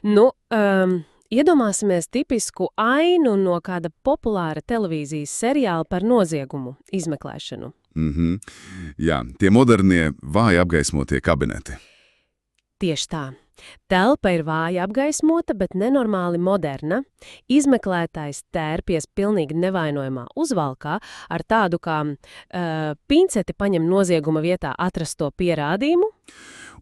Nu, iedomāsimies tipisku ainu no kāda populāra televīzijas seriāla par noziegumu izmeklēšanu. Jā, tie modernie, vāji apgaismotie kabineti. Tieši tā. Telpa ir vāji apgaismota, bet nenormāli moderna. Izmeklētājs tērpies pilnīgi nevainojamā uzvalkā ar tādu kā pinceti paņem nozieguma vietā atrasto pierādījumu.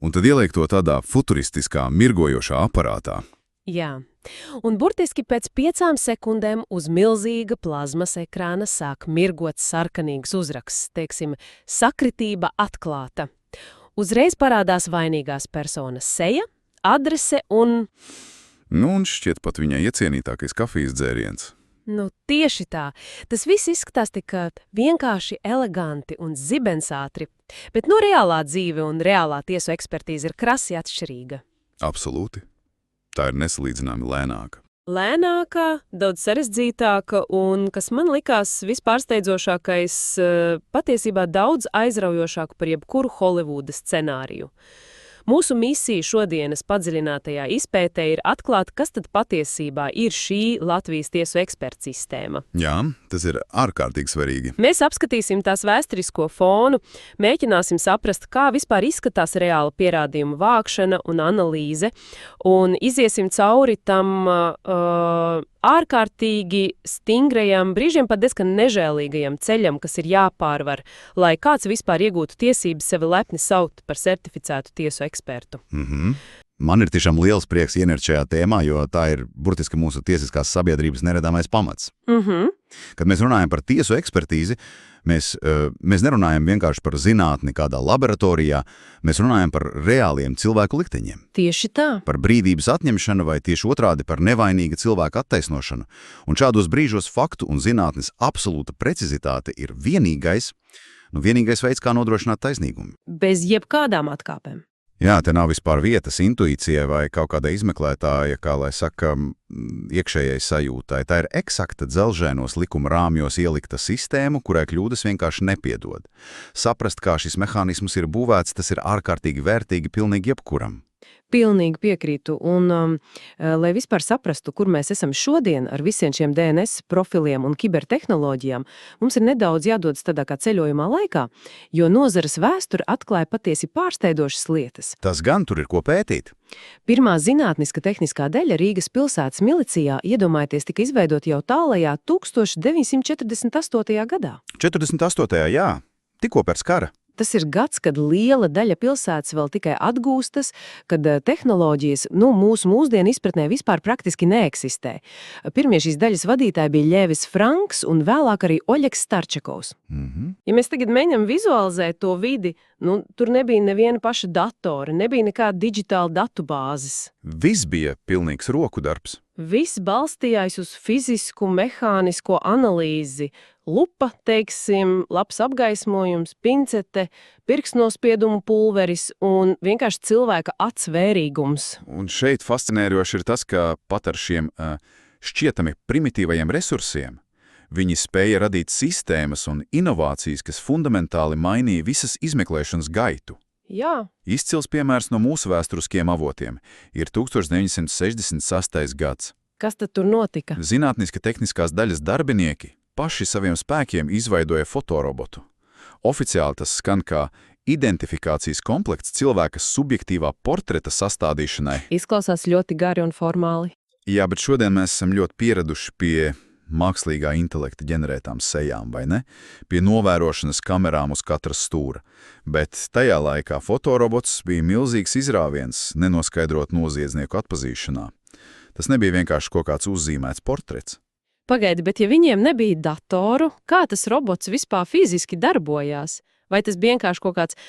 Un tad ieliek to tādā futuristiskā, mirgojošā aparātā. Jā. Un burtiski pēc 5 sekundēm uz milzīga plazmas ekrāna sāk mirgot sarkanīgs uzraksts, teiksim, sakritība atklāta. Uzreiz parādās vainīgās personas seja, adrese un... Un šķiet pat viņai iecienītākais kafijas dzēriens. Tieši tā. Tas viss izskatās tik vienkārši eleganti un zibensātri, bet reālā dzīve un reālā tiesu ekspertīze ir krasi atšķirīga. Absolūti. Tā ir nesalīdzināmi lēnāka. Lēnāka, daudz sarežģītāka un, kas man likās vispārsteidzošākais, patiesībā daudz aizraujošāku par jebkuru Holivuda scenāriju. Mūsu misija šodienas padziļinātajā izpētē ir atklāt, kas tad patiesībā ir šī Latvijas tiesu eksperta sistēma. Jā, tas ir ārkārtīgi svarīgi. Mēs apskatīsim tās vēsturisko fonu, mēģināsim saprast, kā vispār izskatās reāla pierādījumu vākšana un analīze, un iziesim cauri tam ārkārtīgi stingrajam, brīžiem pat diezgan nežēlīgajam ceļam, kas ir jāpārvar, lai kāds vispār iegūtu tiesības sevi lepni saukt par certificētu tiesu ekspertu. Man ir tiešām liels prieks ienert šajā tēmā, jo tā ir burtiski mūsu tiesiskās sabiedrības neredamais pamats. Kad mēs runājam par tiesu ekspertīzi, mēs nerunājam vienkārši par zinātni kādā laboratorijā, mēs runājam par reāliem cilvēku likteņiem. Tieši tā. Par brīvības atņemšanu vai tieši otrādi par nevainīga cilvēka attaisnošanu. Un šādos brīžos faktu un zinātnes absolūta precizitāte ir vienīgais veids, kā nodrošināt taisnīgumu. Bez jebkādām atkāpēm. Jā, te nav vispār vietas intuīcijai vai kaut kāda izmeklētāja, kā lai saka, iekšējai sajūtai. Tā ir eksakta dzelžēnos likuma rāmjos ielikta sistēma, kurai kļūdas vienkārši nepiedod. Saprast, kā šis mehānisms ir būvēts, tas ir ārkārtīgi vērtīgi pilnīgi jebkuram. Pilnīgi piekrītu, un lai vispār saprastu, kur mēs esam šodien ar visiem šiem DNS profiliem un kibertehnoloģijām, mums ir nedaudz jādodas tādā kā ceļojumā laikā, jo nozares vēsture atklāja patiesi pārsteidošas lietas. Tas gan tur ir ko pētīt. Pirmā zinātniska tehniskā daļa Rīgas pilsētas milicijā, iedomājieties, tika izveidot jau tālajā 1948. gadā. 48. jā, tikko pēc kara. Tas ir gads, kad liela daļa pilsētas vēl tikai atgūstas, kad tehnoloģijas, mūsu mūsdienu izpratnē vispār praktiski neeksistē. Pirmie šīs daļas vadītāji bija Ļevis Franks un vēlāk arī Oļegs Starčakovs. Ja mēs tagad mēģinām vizualizēt to vidi, tur nebija neviena paša datora, nebija nekāda digitāla datubāzes. Viss bija pilnīgs roku darbs. Viss balstījās uz fizisku, mehānisko analīzi. Lupa, teiksim, labs apgaismojums, pincete, pirkstnospiedumu pulveris un vienkārši cilvēka atsvērīgums. Un šeit fascinējoši ir tas, ka pat ar šiem šķietami primitīvajiem resursiem viņi spēja radīt sistēmas un inovācijas, kas fundamentāli mainīja visas izmeklēšanas gaitu. Jā. Izcils piemērs no mūsu vēsturiskiem avotiem ir 1966. gads. Kas tad tur notika? Zinātniska tehniskās daļas darbinieki paši saviem spēkiem izveidoja fotorobotu. Oficiāli tas skan kā identifikācijas komplekts cilvēka subjektīvā portreta sastādīšanai. Izklausās ļoti gari un formāli. Jā, bet šodien mēs esam ļoti pieraduši pie mākslīgā intelekta ģenerētām sejām, vai ne? Pie novērošanas kamerām uz katras stūra. Bet tajā laikā fotorobots bija milzīgs izrāviens nenoskaidrot noziedznieku atpazīšanā. Tas nebija vienkārši kaut kāds uzzīmēts portrets. Pagaidi, bet ja viņiem nebija datoru, kā tas robots vispār fiziski darbojās? Vai tas bija vienkārši kaut kāds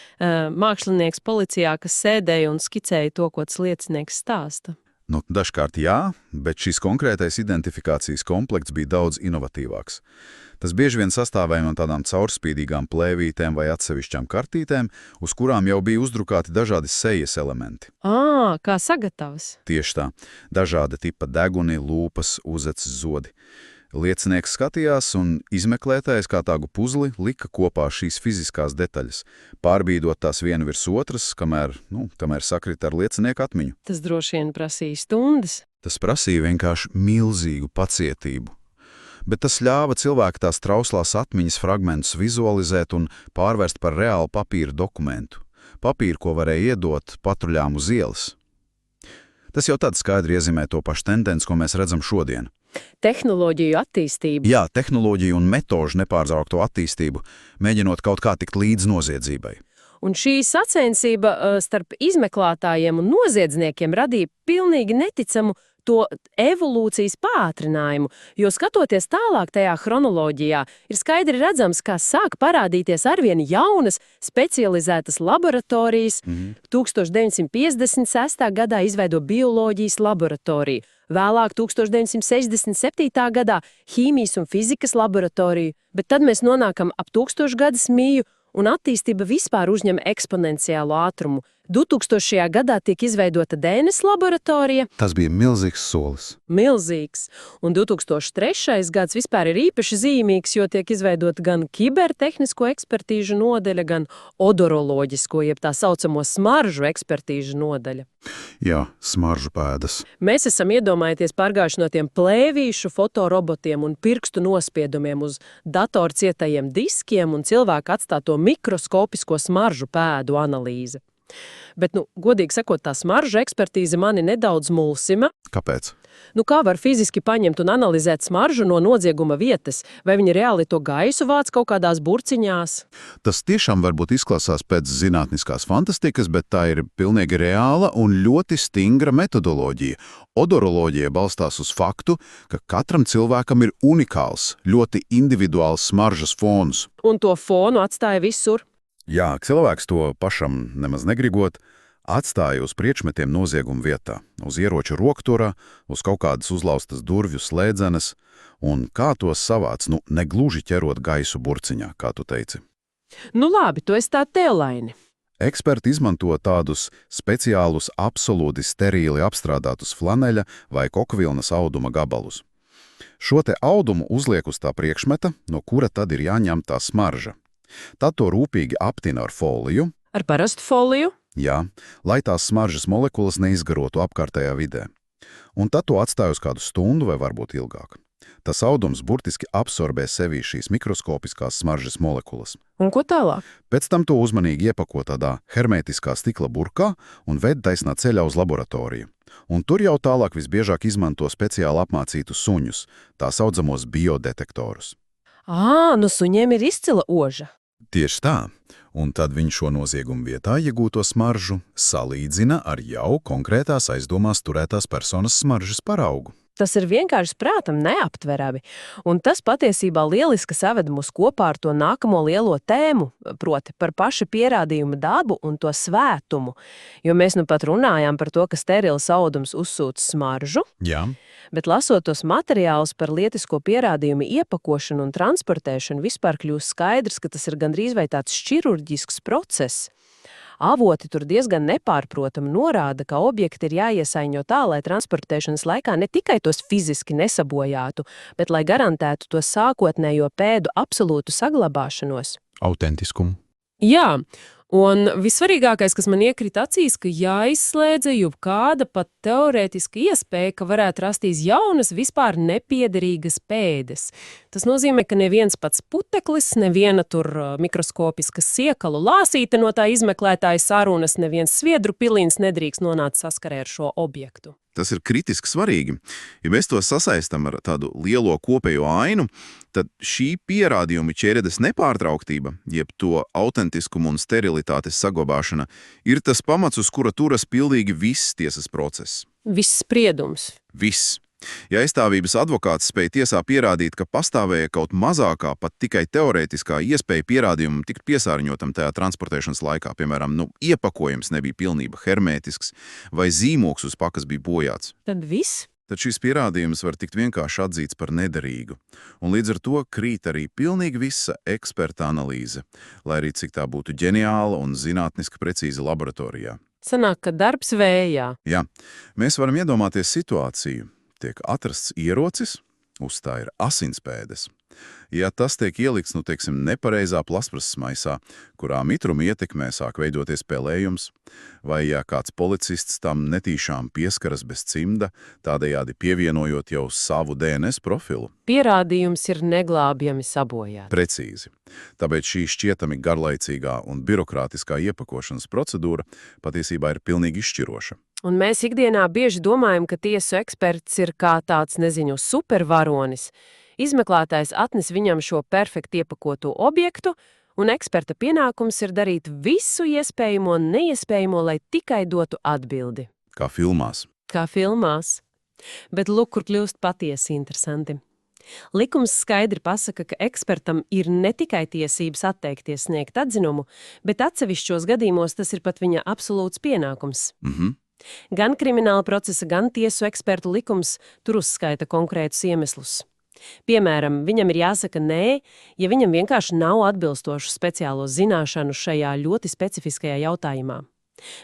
mākslinieks policijā, kas sēdēja un skicēja to, ko tas liecinieks stāsta? Dažkārt jā, bet šis konkrētais identifikācijas komplekts bija daudz inovatīvāks. Tas bieži vien sastāvēja no tādām caurspīdīgām plēvītēm vai atsevišķām kartītēm, uz kurām jau bija uzdrukāti dažādi sejas elementi. Kā sagatavs? Tieši tā. Dažāda tipa deguni, lūpas, uzeces, zodi. Liecinieks skatījās, un izmeklētājs kā tādu puzli lika kopā šīs fiziskās detaļas, pārbīdot tās vienu virs otras, kamēr sakrita ar liecinieku atmiņu. Tas droši vien prasīja stundas. Tas prasīja vienkārši milzīgu pacietību. Bet tas ļāva cilvēku tās trauslās atmiņas fragmentus vizualizēt un pārvērst par reālu papīra dokumentu. Papīru, ko varēja iedot patruļām uz ielas. Tas jau tad skaidri iezīmē to pašu tendenci, ko mēs redzam šodien. Tehnoloģiju attīstība. Jā, tehnoloģiju un metožu nepārtraukto attīstību, mēģinot kaut kā tikt līdz noziedzībai. Un šī sacensība starp izmeklētājiem un noziedzniekiem radīja pilnīgi neticamu to evolūcijas pātrinājumu, jo skatoties tālāk tajā chronoloģijā, ir skaidri redzams, kā sāk parādīties arvien jaunas, specializētas laboratorijas. 1956. gadā izveido bioloģijas laboratoriju, vēlāk 1967. gadā ķīmijas un fizikas laboratoriju, bet tad mēs nonākam ap 1000 gadus miju, un attīstība vispār uzņem eksponenciālu ātrumu. 2000. gadā tiek izveidota DNS laboratorija. Tas bija milzīgs solis. Milzīgs. Un 2003. gads vispār ir īpaši zīmīgs, jo tiek izveidota gan kibertehnisko ekspertīžu nodaļa, gan odoroloģisko, jeb tā saucamo smaržu ekspertīžu nodaļa. Jā, smaržu pēdas. Mēs esam iedomājušies pārgājuši no tiem plēvīšu fotorobotiem un pirkstu nospiedumiem uz datorcietajiem diskiem un cilvēku atstāto mikroskopisko smaržu pēdu analīzi. Bet, godīgi sakot, tā smaržu ekspertīze mani nedaudz mulsina. Kāpēc? Kā var fiziski paņemt un analizēt smaržu no nozieguma vietas? Vai viņi reāli to gaisu vāc kaut kādās burciņās? Tas tiešām varbūt izklausās pēc zinātniskās fantastikas, bet tā ir pilnīgi reāla un ļoti stingra metodoloģija. Odoroloģija balstās uz faktu, ka katram cilvēkam ir unikāls, ļoti individuāls smaržas fons. Un to fonu atstāja visur? Jā, cilvēks to pašam nemaz negribot, atstāja uz priekšmetiem nozieguma vietā, uz ieroču rokturā, uz kaut kādas uzlaustas durvju slēdzenes, un kā tos savāc, negluži ķerot gaisu burciņā, kā tu teici. Labi, tu esi tā tēlaini. Eksperti izmanto tādus speciālus, absolūti sterīli apstrādātus flaneļa vai kokvilnas auduma gabalus. Šo te audumu uzliek uz tā priekšmeta, no kura tad ir jāņem tā smarža. Tad to rūpīgi aptina ar foliju. Ar parastu foliju? Jā, lai tās smaržas molekulas neizgarotu apkārtējā vidē. Un tad to atstāj uz kādu stundu vai varbūt ilgāk. Tas audums burtiski absorbē sevī šīs mikroskopiskās smaržas molekulas. Un ko tālāk? Pēc tam to uzmanīgi iepako tādā hermētiskā stikla burkā un ved taisnā ceļā uz laboratoriju. Un tur jau tālāk visbiežāk izmanto speciāli apmācītus suņus, tā saucamos biodetektorus. Suņiem ir izcila oža. Tieši tā, un tad viņš šo noziegumu vietā iegūto smaržu salīdzina ar jau konkrētās aizdomās turētās personas smaržas paraugu. Tas ir vienkārši prātam neaptverami, un tas patiesībā lieliski saved mūs kopā ar to nākamo lielo tēmu, proti par paša pierādījuma dabu un to svētumu, jo mēs pat runājām par to, ka sterils audums uzsūc smaržu, Jā. bet lasot tos materiālus par lietisko pierādījumu iepakošanu un transportēšanu, vispār kļūst skaidrs, ka tas ir gandrīz vai tāds šķirurģisks process. Avoti tur diezgan nepārprotami norāda, ka objekti ir jāiesaiņo tā, lai transportēšanas laikā ne tikai tos fiziski nesabojātu, bet lai garantētu to sākotnējo pēdu absolūtu saglabāšanos. Autentiskumu. Jā, un vissvarīgākais, kas man iekrita acīs, ka jāizslēdza jebkāda pat teorētiska iespēja, ka varētu rasties jaunas vispār nepiederīgas pēdes. Tas nozīmē, ka neviens pats puteklis, neviena tur mikroskopiska siekalu lāsīte no tā izmeklētāja sarunas, neviens sviedru pilīns nedrīkst nonākt saskarē ar šo objektu. Tas ir kritiski svarīgi. Ja mēs to sasaistam ar tādu lielo kopējo ainu, tad šī pierādījuma ķēdes nepārtrauktība, jeb to autentiskumu un sterilitātes saglabāšana, ir tas pamats, uz kura turas pilnīgi viss tiesas process. Viss spriedums. Viss. Ja aizstāvības advokāts spēja tiesā pierādīt, ka pastāvēja kaut mazākā, pat tikai teorētiskā iespēja pierādījumam tikt piesārņotam tajā transportēšanas laikā, piemēram, iepakojums nebija pilnība hermētisks vai zīmoks uz pakas bija bojāts, Tad viss? tad šis pierādījums var tikt vienkārši atzīts par nederīgu. Un līdz ar to krīt arī pilnīgi visa eksperta analīze, lai arī cik tā būtu ģeniāla un zinātniski precīza laboratorijā. Sanāk, ka darbs vējā. Jā, mēs varam iedomāties situāciju. Tiek atrasts ierocis, Uz tā ir asinspēdes. Ja tas tiek ielikts, teiksim, nepareizā plasmasas maisā, kurā mitruma ietekmē sāk veidoties pelējums, vai ja kāds policists tam netīšām pieskaras bez cimda, tādējādi pievienojot jau savu DNS profilu. Pierādījums ir neglābjami sabojāts. Precīzi. Tāpēc šī šķietami garlaicīgā un birokrātiskā iepakošanas procedūra patiesībā ir pilnīgi izšķiroša. Un mēs ikdienā bieži domājam, ka tiesu eksperts ir kā tāds, supervaronis. Izmeklētājs atnes viņam šo perfekti iepakoto objektu, un eksperta pienākums ir darīt visu iespējamo un neiespējamo, lai tikai dotu atbildi. Kā filmās. Kā filmās. Bet lūk, kur kļūst patiesi interesanti. Likums skaidri pasaka, ka ekspertam ir ne tikai tiesības atteikties sniegt atzinumu, bet atsevišķos gadījumos tas ir pat viņa absolūts pienākums. Gan krimināla procesa, gan tiesu ekspertu likums tur uzskaita konkrētus iemeslus. Piemēram, viņam ir jāsaka nē, ja viņam vienkārši nav atbilstošu speciālo zināšanu šajā ļoti specifiskajā jautājumā.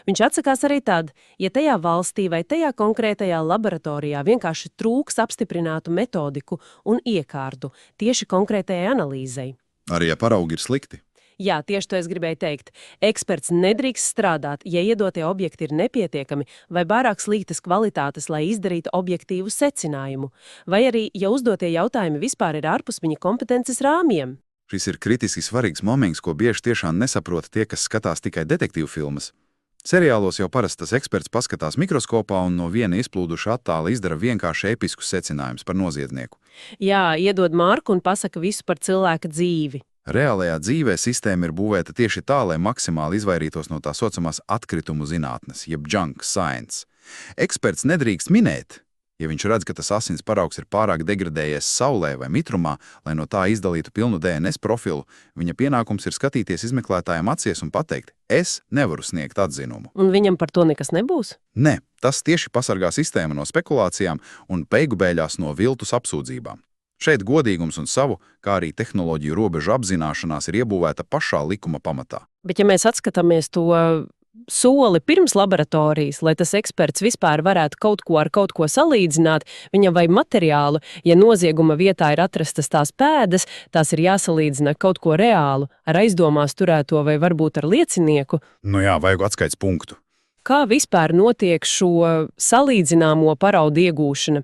Viņš atsakās arī tad, ja tajā valstī vai tajā konkrētajā laboratorijā vienkārši trūks apstiprinātu metodiku un iekārtu tieši konkrētajai analīzei. Arī ja paraugi ir slikti. Jā, tieši to es gribēju teikt. Eksperts nedrīkst strādāt, ja iedotie objekti ir nepietiekami vai pārāk sliktas kvalitātes, lai izdarītu objektīvu secinājumu, vai arī, ja uzdotie jautājumi vispār ir ārpus viņa kompetences rāmjiem. Šis ir kritiski svarīgs moments, ko bieži tiešām nesaprot tie, kas skatās tikai detektīvu filmas. Seriālos jau parasti tas eksperts paskatās mikroskopā un no viena izplūduša attāla izdara vienkārši episkus secinājumus par noziedznieku. Jā, iedod marku un pasaka visu par cilvēka dzīvi. Reālajā dzīvē sistēma ir būvēta tieši tā, lai maksimāli izvairītos no tā saucamās atkritumu zinātnes, jeb junk science. Eksperts nedrīkst minēt, ja viņš redz, ka tas asins paraugs ir pārāk degradējies saulē vai mitrumā, lai no tā izdalītu pilnu DNS profilu, viņa pienākums ir skatīties izmeklētājiem acīs un pateikt, es nevaru sniegt atzinumu. Un viņam par to nekas nebūs? Nē, tas tieši pasargā sistēmu no spekulācijām un beigu beigās no viltus apsūdzībām. Šeit godīgums un savu, kā arī tehnoloģiju robežu apzināšanās ir iebūvēta pašā likuma pamatā. Bet ja mēs atskatāmies to soli pirms laboratorijas, lai tas eksperts vispār varētu kaut ko ar kaut ko salīdzināt, viņam vai materiālu, ja nozieguma vietā ir atrastas tās pēdas, tās ir jāsalīdzina kaut ko reālu, ar aizdomās turēto vai varbūt ar liecinieku. Vajag atskaits punktu. Kā vispār notiek šo salīdzināmo paraudu iegūšana?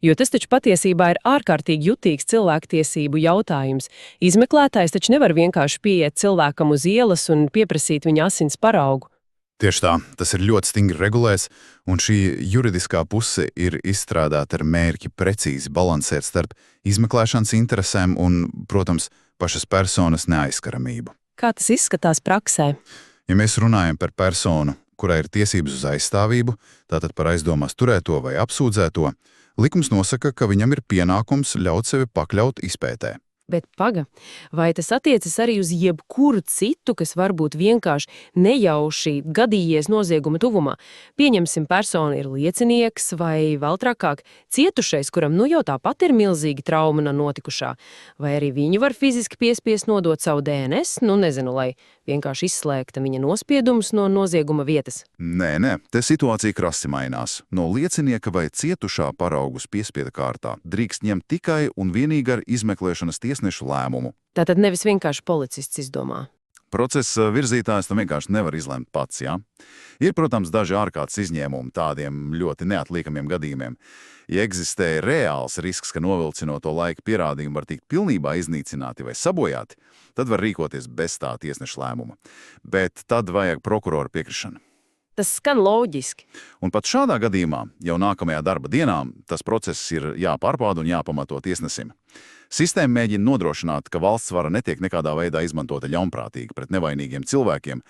Jo tas taču patiesībā ir ārkārtīgi jutīgs cilvēktiesību jautājums. Izmeklētājs taču nevar vienkārši pieiet cilvēkam uz ielas un pieprasīt viņa asins paraugu. Tieši tā, tas ir ļoti stingri regulēts, un šī juridiskā puse ir izstrādāta ar mērķi precīzi balansēt starp izmeklēšanas interesēm un, protams, pašas personas neaizskaramību. Kā tas izskatās praksē? Ja mēs runājam par personu, kurai ir tiesības uz aizstāvību, tātad par aizdomās turēto vai apsūdzēto, likums nosaka, ka viņam ir pienākums ļaut sevi pakļaut izpētē. Bet paga, vai tas attiecas arī uz jebkuru citu, kas varbūt vienkārši nejauši gadījies nozieguma tuvumā? Pieņemsim, persona ir liecinieks vai vēl trakāk cietušais, kuram jau tāpat ir milzīga trauma no notikušā. Vai arī viņu var fiziski piespiest nodot savu DNS, lai vienkārši izslēgta viņa nospiedumus no nozieguma vietas? Nē, te situācija krasi mainās. No liecinieka vai cietušā paraugus piespieda kārtā drīkst ņemt tikai un vienīgi ar izmeklēšanas tiesnešu lēmumu. Tātad nevis vienkārši policists izdomā. Procesa virzītājs tam vienkārši nevar izlemt pats, jā? Ir, protams, daži ārkārtas izņēmumi tādiem ļoti neatliekamiem gadījumiem. Ja eksistē reāls risks, ka novilcinot to laika pierādījumi var tikt pilnībā iznīcināti vai sabojāti, tad var rīkoties bez tā tiesneša lēmuma. Bet tad vajag prokurora piekrišanu. Tas skan loģiski. Un pat šādā gadījumā jau nākamajā darba dienā tas process ir jāpārbauda un jāpamato tiesnesim. Sistēma mēģina nodrošināt, ka valsts vara netiek nekādā veidā izmantota ļaunprātīgi pret nevainīgiem cilvēkiem,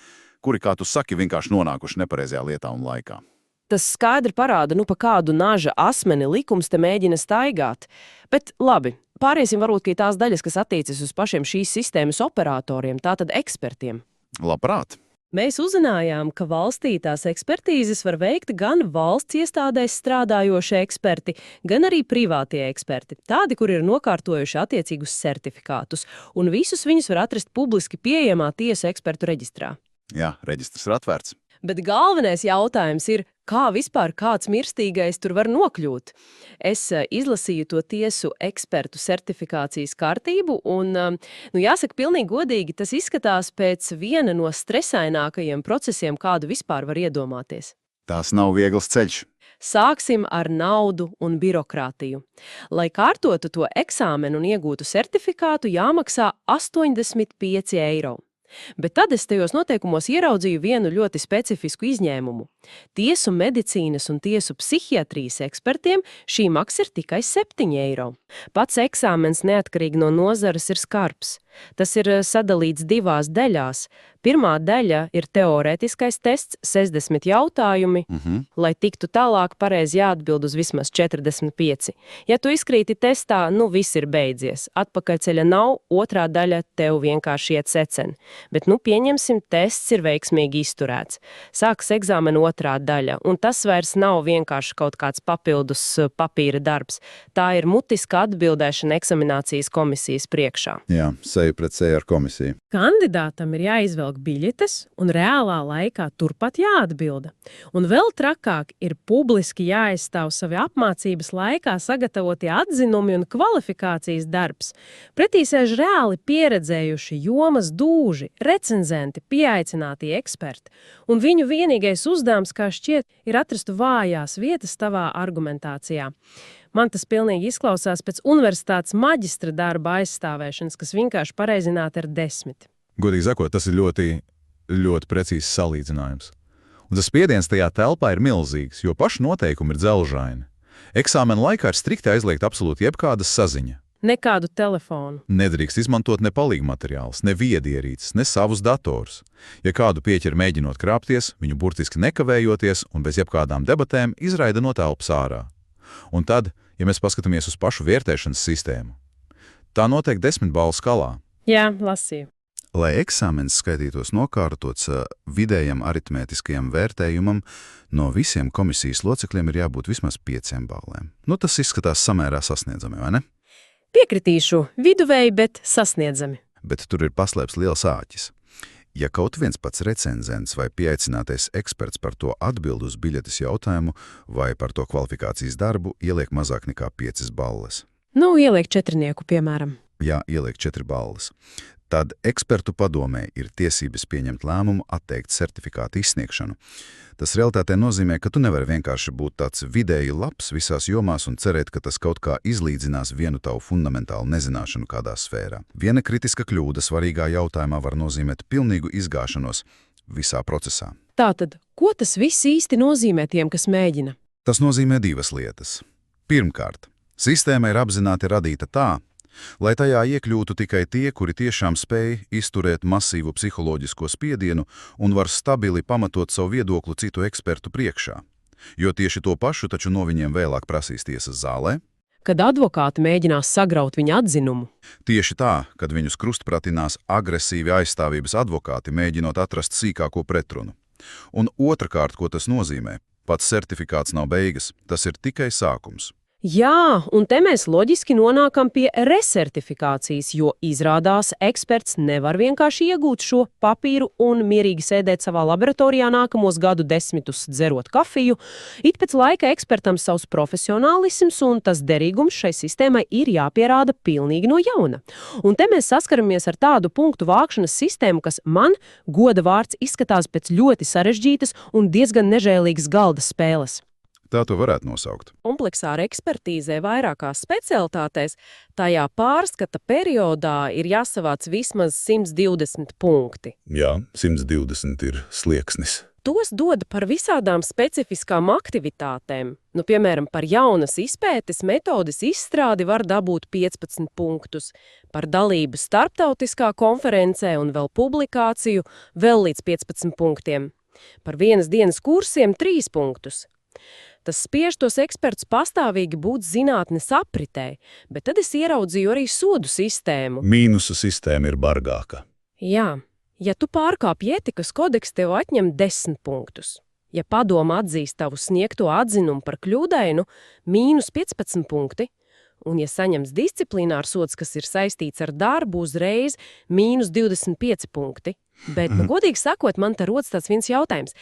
kuri, kā tu saki, vienkārši nonākuši nepareizajā lietā un laikā. Tas skaidri parāda, pa kādu naža asmeni likums te mēģina staigāt. Bet labi, pāriesim varbūt pie tās daļas, kas attiecas uz pašiem šīs sistēmas operatoriem, tātad ekspertiem. Labprāt. Mēs uzzinājām, ka valstī tās ekspertīzes var veikt gan valsts iestādēs strādājošie eksperti, gan arī privātie eksperti, tādi, kuri ir nokārtojuši attiecīgus sertifikātus, un visus viņus var atrast publiski pieejamā tiesu ekspertu reģistrā. Jā, reģistrs ir atvērts. Bet galvenais jautājums ir, Kā vispār kāds mirstīgais tur var nokļūt? Es izlasīju to tiesu ekspertu certifikācijas kārtību, un, jāsaka, pilnīgi godīgi, tas izskatās pēc viena no stresainākajiem procesiem, kādu vispār var iedomāties. Tas nav viegls ceļš. Sāksim ar naudu un birokrātiju. Lai kārtotu to eksāmenu un iegūtu certifikātu, jāmaksā 85 eiro. Bet tad es tajos noteikumos ieraudzīju vienu ļoti specifisku izņēmumu. Tiesu medicīnas un tiesu psihiatrijas ekspertiem šī maksa ir tikai 7 eiro. Pats eksāmens neatkarīgi no nozares ir skarbs. Tas ir sadalīts divās daļās. Pirmā daļa ir teorētiskais tests, 60 jautājumi, lai tiktu tālāk pareizi jāatbild uz vismaz 45. Ja tu izkrīti testā, viss ir beidzies. Atpakaļceļa nav, otrā daļa tev vienkārši iet secen. Bet, pieņemsim, tests ir veiksmīgi izturēts. Sākas eksāmena otrā daļa, un tas vairs nav vienkārši kaut kāds papildus papīra darbs. Tā ir mutiska atbildēšana eksaminācijas komisijas priekšā. Jā, seju pret seju ar komisiju. Kandidātam ir jāizvelk biļetes un reālā laikā turpat jāatbilda. Un vēl trakāk ir publiski jāaizstāv savi apmācības laikā sagatavotie atzinumi un kvalifikācijas darbs. Pretī sēž reāli pieredzējuši jomas dūži, recenzenti, pieaicinātie eksperti. Un viņu vienīgais uzdevums, kā šķiet, ir atrast vājās vietas tavā argumentācijā. Man tas pilnīgi izklausās pēc universitātes maģistra darba aizstāvēšanas, kas vienkārši pareizināta ar 10. Godīgi sakot, tas ir ļoti, ļoti precīzs salīdzinājums. Un tas spiediens tajā telpā ir milzīgs, jo paši noteikumi ir dzelžaini. Eksāmena laikā ir strikti aizliegt absolūti jebkāda saziņa. Nekādu telefonu. Nedrīkst izmantot ne palīgmateriālus, ne viedierīces, ne savus datorus. Ja kādu pieķer mēģinot krāpties, viņu burtiski nekavējoties un bez jebkādām debatēm izraida no telpas ārā. Un tad, ja mēs paskatāmies uz pašu vērtēšanas sistēmu, tā notiek 10 balvu skalā. Jā, lasīju. Lai eksāmens skaitītos nokārtots vidējam aritmētiskajam vērtējumam, no visiem komisijas locekļiem ir jābūt vismaz 5 balēm. Tas izskatās samērā sasniedzami, vai ne? Piekritīšu, viduvēji, bet sasniedzami. Bet tur ir paslēpts liels āķis. Ja kaut viens pats recenzents vai pieaicinātais eksperts par to atbild uz biļetes jautājumu vai par to kvalifikācijas darbu, ieliek mazāk nekā 5 balles. Ieliek 4, piemēram. Jā, ieliek 4 balles. Tad ekspertu padomē ir tiesības pieņemt lēmumu atteikt certifikātu izsniegšanu. Tas realitātē nozīmē, ka tu nevari vienkārši būt tāds vidēji labs visās jomās un cerēt, ka tas kaut kā izlīdzinās vienu tavu fundamentālu nezināšanu kādā sfērā. Viena kritiska kļūda svarīgā jautājumā var nozīmēt pilnīgu izgāšanos visā procesā. Tātad, ko tas viss īsti nozīmē tiem, kas mēģina? Tas nozīmē 2 lietas. Pirmkārt, sistēma ir apzināti radīta tā, lai tajā iekļūtu tikai tie, kuri tiešām spēj izturēt masīvu psiholoģisko spiedienu un var stabili pamatot savu viedokli citu ekspertu priekšā. Jo tieši to pašu taču no viņiem vēlāk prasīs tiesas zālē. Kad advokāti mēģinās sagraut viņa atzinumu. Tieši tā, kad viņus krustpratinās agresīvi aizstāvības advokāti, mēģinot atrast sīkāko pretrunu. Un otrkārt, ko tas nozīmē? Pats certifikāts nav beigas, tas ir tikai sākums. Jā, un te mēs loģiski nonākam pie resertifikācijas, jo izrādās eksperts nevar vienkārši iegūt šo papīru un mierīgi sēdēt savā laboratorijā nākamos gadu 10 dzerot kafiju. It pēc laika ekspertam savs profesionālisms un tas derīgums šai sistēmai ir jāpierāda pilnīgi no jauna. Un te mēs saskaramies ar tādu punktu vākšanas sistēmu, kas man, goda vārds, izskatās pēc ļoti sarežģītas un diezgan nežēlīgas galda spēles. Tā to varētu nosaukt. Kompleksā ar ekspertīzē vairākās specialitātēs, tajā pārskata periodā ir jāsavāc vismaz 120 punkti. Jā, 120 ir slieksnis. Tos dod par visādām specifiskām aktivitātēm. Piemēram, par jaunas izpētes metodes izstrādi var dabūt 15 punktus, par dalību starptautiskā konferencē un vēl publikāciju vēl līdz 15 punktiem, par vienas dienas kursiem 3 punktus. Tas spiež tos ekspertus pastāvīgi būt zinātnes apritē, bet tad es ieraudzīju arī sodu sistēmu. Mīnusu sistēma ir bargāka. Jā, ja tu pārkāpji etikas kodeksu, tev atņem 10 punktus. Ja padoma atzīst tavu sniegto atzinumu par kļūdainu, -15 punkti, un ja saņems disciplinārs sods, kas ir saistīts ar darbu, uzreiz -25 punkti. Bet, godīgi sakot, man te rodas tāds viens jautājums.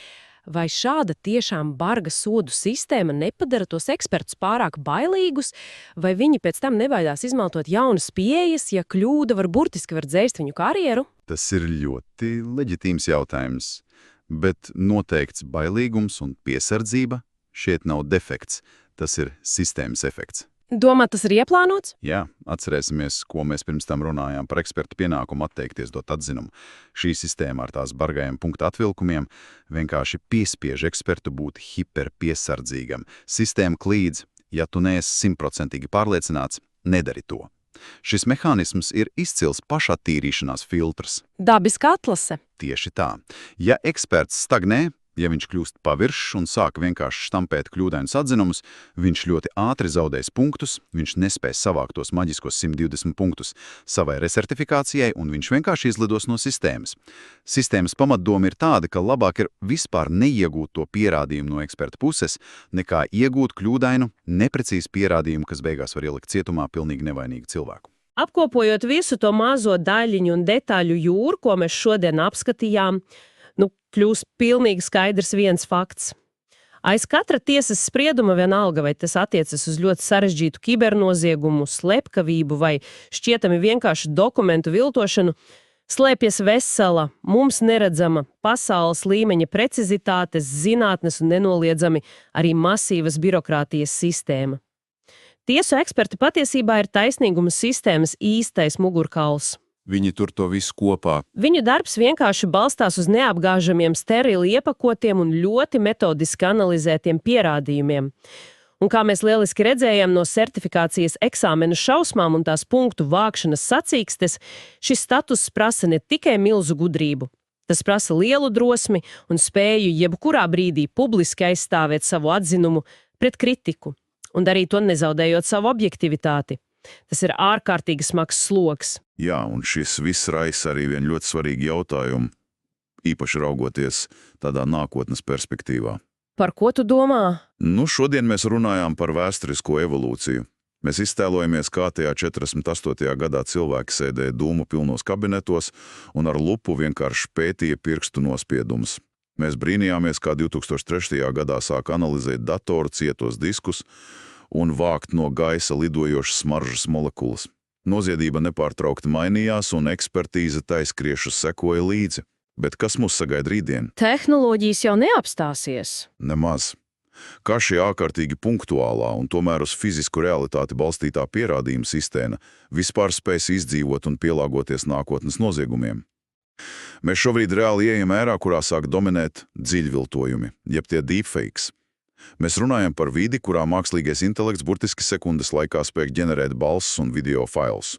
Vai šāda tiešām barga sodu sistēma nepadara tos ekspertus pārāk bailīgus, vai viņi pēc tam nebaidās izmantot jaunas pieejas, ja kļūda burtiski var dzēst viņu karjeru? Tas ir ļoti leģitīms jautājums, bet noteikts bailīgums un piesardzība šeit nav defekts, tas ir sistēmas efekts. Domā, tas ir ieplānots? Jā, atcerēsimies, ko mēs pirms tam runājām par ekspertu pienākumu atteikties dot atzinumu. Šī sistēma ar tās bargajiem punktu atvilkumiem vienkārši piespiež ekspertu būt hiperpiesardzīgam. Sistēma klīdz, ja tu neesi 100% pārliecināts, nedari to. Šis mehānisms ir izcils pašattīrīšanās filtrs. Dabiska atlase. Tieši tā. Ja eksperts stagnē, ja viņš kļūst paviršs un sāk vienkārši štampēt kļūdainus atzinumus, viņš ļoti ātri zaudēs punktus, viņš nespēs savākt tos maģiskos 120 punktus savai resertifikācijai, un viņš vienkārši izlidos no sistēmas. Sistēmas pamatdoma ir tāda, ka labāk ir vispār neiegūt to pierādījumu no eksperta puses, nekā iegūt kļūdainu, neprecīzu pierādījumu, kas beigās var ielikt cietumā pilnīgi nevainīgu cilvēku. Apkopojot visu to mazo daļiņu un detaļu jūru, ko mēs šodien apskatījām, kļūs pilnīgi skaidrs viens fakts. Aiz katra tiesas sprieduma vienalga, vai tas attiecas uz ļoti sarežģītu kibernoziegumu, slepkavību vai šķietami vienkārši dokumentu viltošanu, slēpjas vesela, mums neredzama pasaules līmeņa precizitātes, zinātnes un nenoliedzami arī masīvas birokrātijas sistēma. Tiesu eksperti patiesībā ir taisnīguma sistēmas īstais mugurkauls. Viņi tur to visu kopā. Viņu darbs vienkārši balstās uz neapgāžamiem, sterili iepakotiem un ļoti metodiski analizētiem pierādījumiem. Un kā mēs lieliski redzējām no sertifikācijas eksāmena šausmām un tās punktu vākšanas sacīkstes, šis status prasa ne tikai milzu gudrību. Tas prasa lielu drosmi un spēju jebkurā brīdī publiski aizstāvēt savu atzinumu pret kritiku un darīt to nezaudējot savu objektivitāti. Tas ir ārkārtīgi smags sloks. Jā, un šis viss raisa arī vien ļoti svarīgi jautājumu, īpaši raugoties tādā nākotnes perspektīvā. Par ko tu domā? Šodien mēs runājām par vēsturisko evolūciju. Mēs iztēlojamies, kā tajā 48. gadā cilvēki sēdēja dūmu pilnos kabinetos un ar lupu vienkārši pētīja pirkstu nospiedumus. Mēs brīnījāmies, kā 2003. gadā sāk analizēt datoru cietos diskus un vākt no gaisa lidojošas smaržas molekulas. Noziedība nepārtraukti mainījās, un ekspertīze tai skriešus sekoja līdzi. Bet kas mūs sagaida rītdien? Tehnoloģijas jau neapstāsies. Nemaz. Kā šī ārkārtīgi punktuālā un tomēr uz fizisku realitāti balstītā pierādījuma sistēma vispār spēs izdzīvot un pielāgoties nākotnes noziegumiem? Mēs šobrīd reāli ejam ērā, kurā sāk dominēt dziļviltojumi, jeb tie deepfakes. Mēs runājam par vidi, kurā mākslīgais intelekts burtiski sekundes laikā spēj ģenerēt balss un video failus.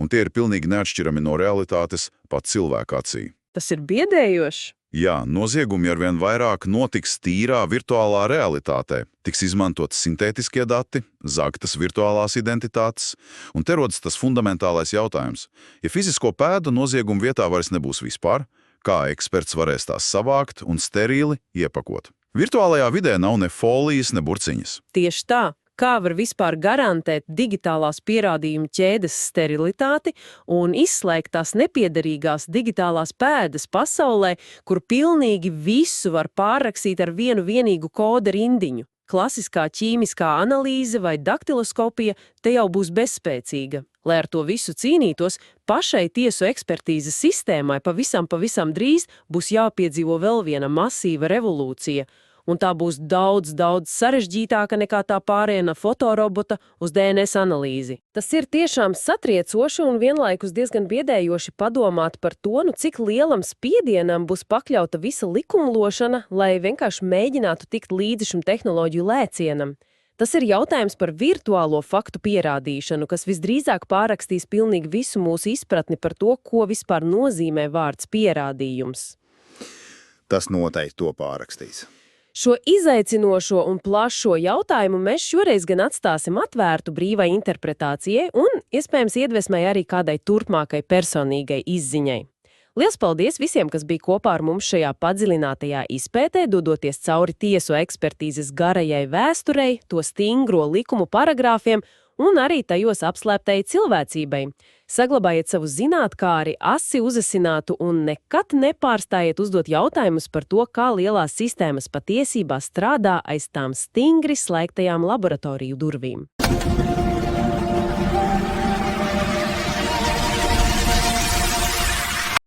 Un tie ir pilnīgi neatšķirami no realitātes pat cilvēka acī. Tas ir biedējoši. Jā, noziegumi arvien vairāk notiks tīrā virtuālā realitātē. Tiks izmantotas sintētiskie dati, zagtas virtuālās identitātes, un te rodas tas fundamentālais jautājums. Ja fizisko pēdu noziegumu vietā vairs nebūs vispār, kā eksperts varēs tās savākt un sterili iepakot? Virtuālajā vidē nav ne folijas, ne burciņas. Tieši tā. Kā var vispār garantēt digitālās pierādījumu ķēdes sterilitāti un izslēgt tās nepiederīgās digitālās pēdas pasaulē, kur pilnīgi visu var pārrakstīt ar vienu vienīgu koda rindiņu? Klasiskā ķīmiskā analīze vai daktiloskopija te jau būs bezspēcīga. Lai ar to visu cīnītos, pašai tiesu ekspertīzes sistēmai pavisam drīz būs jāpiedzīvo vēl viena masīva revolūcija. Un tā būs daudz sarežģītāka nekā tā pārēja no fotorobota uz DNS analīzi. Tas ir tiešām satriecoši un vienlaikus diezgan biedējoši padomāt par to, cik lielam spiedienam būs pakļauta visa likumlošana, lai vienkārši mēģinātu tikt līdzi šim tehnoloģiju lēcienam. Tas ir jautājums par virtuālo faktu pierādīšanu, kas visdrīzāk pārrakstīs pilnīgi visu mūsu izpratni par to, ko vispār nozīmē vārds pierādījums. Tas noteikti to pārrakstīs. Šo izaicinošo un plašo jautājumu mēs šoreiz gan atstāsim atvērtu brīvai interpretācijai un, iespējams, iedvesmai arī kādai turpmākai personīgai izziņai. Liels paldies visiem, kas bija kopā ar mums šajā padziļinātajā izpētē, dodoties cauri tiesu ekspertīzes garajai vēsturei, to stingro likumu paragrāfiem un arī tajos apslēptai cilvēcībai. Saglabājiet savu zinātkāri, asi uzasinātu un nekad nepārstājiet uzdot jautājumus par to, kā lielās sistēmas patiesībā strādā aiz tām stingri slēgtajām laboratoriju durvīm.